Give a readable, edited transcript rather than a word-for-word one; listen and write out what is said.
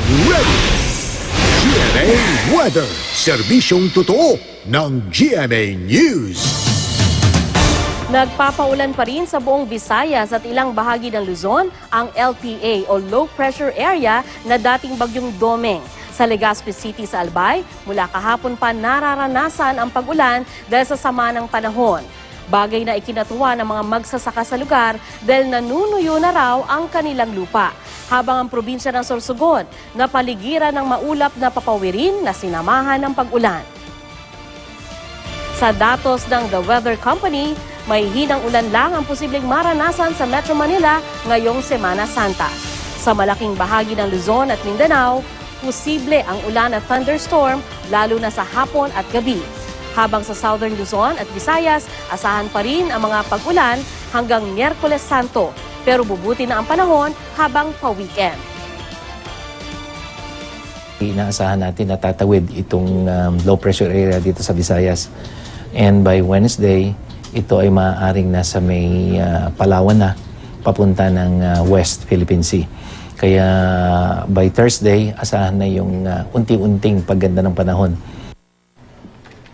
ready! GMA Weather, serbisyong totoo ng GMA News. Nagpapaulan pa rin sa buong Visayas at ilang bahagi ng Luzon ang LPA o Low Pressure Area na dating bagyong Domeng. Sa Legazpi City sa Albay, mula kahapon pa nararanasan ang pag-ulan dahil sa sama ng panahon. Bagay na ikinatuwa ng mga magsasaka sa lugar dahil nanunuyo na raw ang kanilang lupa. Habang ang probinsya ng Sorsogon napaligiran ng maulap na papawirin na sinamahan ng pag-ulan. Sa datos ng The Weather Company, may hinang ulan lang ang posibleng maranasan sa Metro Manila ngayong Semana Santa. Sa malaking bahagi ng Luzon at Mindanao, posible ang ulan at thunderstorm lalo na sa hapon at gabi. Habang sa Southern Luzon at Visayas, asahan pa rin ang mga pag-ulan hanggang Miyerkules Santo. Pero bubuti na ang panahon habang pa-weekend. Inaasahan natin na tatawid itong low pressure area dito sa Visayas. And by Wednesday, ito ay maaaring nasa may Palawan na, papunta ng West Philippine Sea. Kaya by Thursday, asahan na yung unti-unting pagganda ng panahon